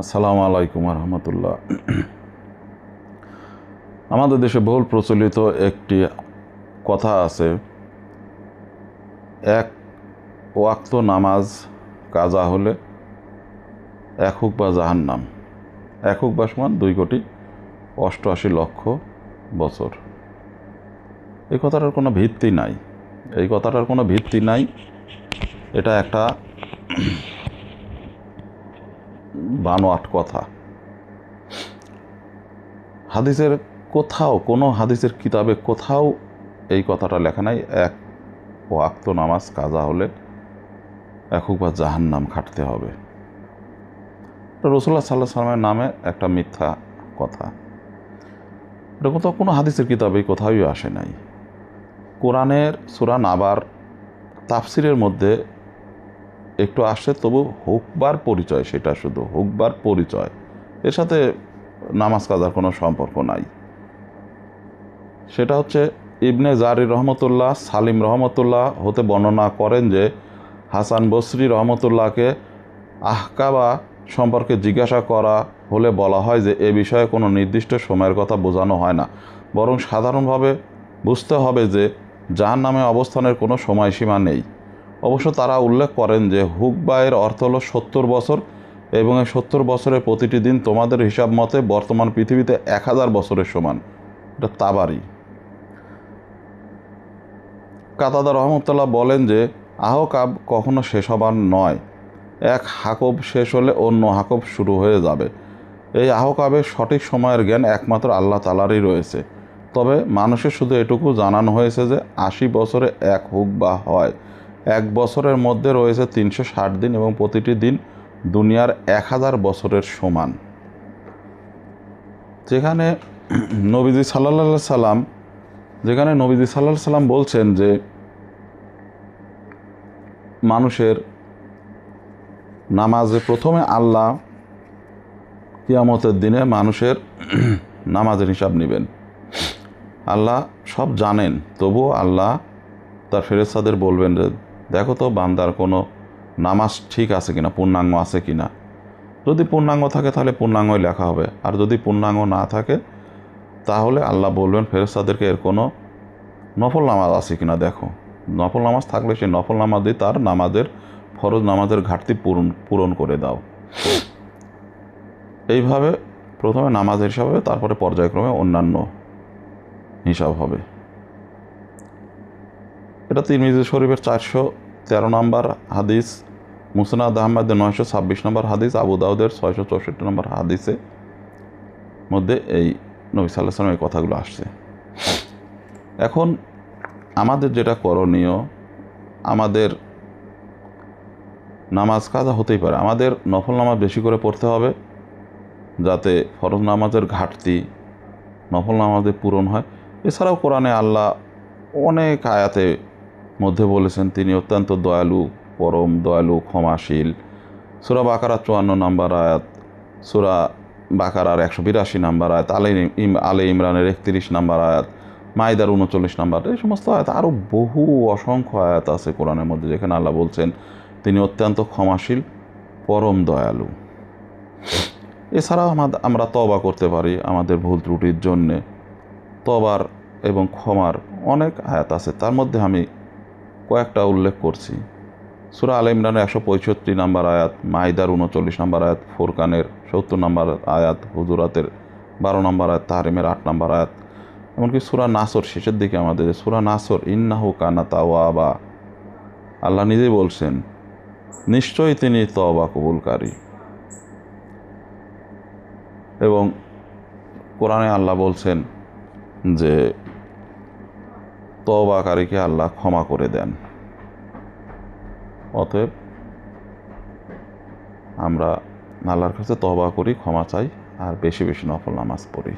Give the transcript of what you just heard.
আসসালামু আলাইকুম রহমতুল্লাহ। আমাদের দেশে বহুল প্রচলিত একটি কথা আছে, এক ওয়াক্ত নামাজ কাজা হলে এক হুক বা জাহান্নাম, এক হুক বা সমান 2,88,00,000 বছর। এই কথাটার কোনো ভিত্তি নাই, এটা একটা বানোয়াট কথা। হাদিসের কোথাও, কোনো হাদিসের কিতাবে কোথাও এই কথাটা লেখা নাই এক ওয়াক্ত নামাজ কাজা হলে এক হুক বা জাহান্নাম খাটতে হবে। রাসূলুল্লাহ সাল্লাল্লাহু আলাইহি ওয়াসাল্লামের নামে একটা মিথ্যা কথা। এটা কোথাও কোনো হাদিসের কিতাবে কোথাওই আসে নাই। কোরআনের সূরা নাবার তাফসিরের মধ্যে একটু আসে, তবু হুকবার পরিচয়, সেটা শুধু হুকবার পরিচয়, এর সাথে নামাজ কাজার কোনো সম্পর্ক নাই। সেটা হচ্ছে ইবনে জারির রহমতুল্লাহ, সালিম রহমতুল্লাহ হতে বর্ণনা করেন যে হাসান বসরি রহমতুল্লাহকে আহকাবা সম্পর্কে জিজ্ঞাসা করা হলে বলা হয় যে এ বিষয়ে কোনো নির্দিষ্ট সময়ের কথা বোঝানো হয় না, বরং সাধারণভাবে বুঝতে হবে যে জাহান্নামে অবস্থানের কোনো সময়সীমা নেই। অবশ্য তারা উল্লেখ করেন যে হুকবায়ের অর্থ হলো 70 বছর, এবং এই 70 বছরের প্রতিটি দিন তোমাদের হিসাব মতে বর্তমান পৃথিবীতে 1000 বছরের সমান। এটা তাবারি। কাতাদা রহমতুল্লাহ বলেন যে আহকাব কখনো শেষ হবার নয়, এক হাকব শেষ হলে অন্য হাকব শুরু হয়ে যাবে। এই আহকাবের সঠিক সময়ের জ্ঞান একমাত্র আল্লাহ তাআলারই রয়েছে। তবে মানুষের শুধু এটুকু জানানো হয়েছে যে 80 বছরে এক হুকবা হয়, এক বছরের মধ্যে রয়েছে 360 দিন, এবং প্রতিটি দিন দুনিয়ার 1000 বছরের সমান। যেখানে নবীজি সাল্লাল্লাহু সাল্লাম বলছেন যে মানুষের নামাজে প্রথমে আল্লাহ কিয়ামতের দিনে মানুষের নামাজের হিসাব নেবেন। আল্লাহ সব জানেন, তবুও আল্লাহ তার ফেরেশতাদের বলবেন যে দেখো তো বান্দার কোনো নামাজ ঠিক আছে কিনা, পূর্ণাঙ্গ আছে কিনা। যদি পূর্ণাঙ্গ থাকে তাহলে পূর্ণাঙ্গই লেখা হবে, আর যদি পূর্ণাঙ্গ না থাকে তাহলে আল্লাহ বলবেন ফেরেশতাদেরকে এর কোনো নফল নামাজ আছে কিনা দেখো। নফল নামাজ থাকলে সেই নফল নামাজ দিয়ে তার ফরজ নামাজের ঘাটতি পূরণ করে দাও। এইভাবে প্রথমে নামাজের হিসাব হবে, তারপরে পর্যায়ক্রমে অন্যান্য হিসাব হবে। এটা তিরমিজি শরীফের 413 নম্বর হাদিস, মুসনাদ আহমদের 926 নম্বর হাদিস, আবু দাউদের 664 নম্বর হাদিসে মধ্যে এই নবী সাল্লাল্লাহু আলাইহি ওয়াসাল্লাম এই কথাগুলো আসছে। এখন আমাদের যেটা করণীয়, আমাদের নামাজ কাজা হতেই পারে, আমাদের নফল নামাজ বেশি করে পড়তে হবে যাতে ফরজ নামাজের ঘাটতি নফল নামাজে পূরণ হয়। এছাড়াও কোরআনে আল্লাহ অনেক আয়াতে মধ্যে বলেছেন তিনি অত্যন্ত দয়ালু, পরম দয়ালু, ক্ষমাশীল। সূরা বাকারার 54 নম্বর আয়াত, সূরা বাকারার 182 নম্বর আয়াত, আলে ইমরানের 31 নম্বর আয়াত, মাইদার 39 নম্বর, এই সমস্ত আয়াত, আরও বহু অসংখ্য আয়াত আছে কোরআনের মধ্যে যেখানে আল্লাহ বলছেন তিনি অত্যন্ত ক্ষমাশীল, পরম দয়ালু। এছাড়াও আমরা তওবা করতে পারি আমাদের ভুল ত্রুটির জন্যে। তওবার এবং ক্ষমার অনেক আয়াত আছে, তার মধ্যে আমি কয়েকটা উল্লেখ করছি। সূরা আলে ইমরানের 165 নম্বর আয়াত, মাইদার 39 নম্বর আয়াত, ফুরকানের 70 নম্বর আয়াত, হুজুরাতের 12 নম্বর আয়াত, তাহরিমের 8 নম্বর আয়াত, এমনকি সূরা নাসর শেষের দিকে আমাদের সূরা নাসর, ইন্নাহু কানা তাওয়াবা, আল্লাহ নিজেই বলছেন নিশ্চয়ই তিনি তওবা কবুলকারী। এবং কোরআনে আল্লাহ বলছেন যে তওবাকারীকে আল্লাহ ক্ষমা করে দেন। অতএব আমরা আল্লাহর কাছে তওবা করি, ক্ষমা চাই, আর বেশি বেশি নফল নামাজ পড়ি।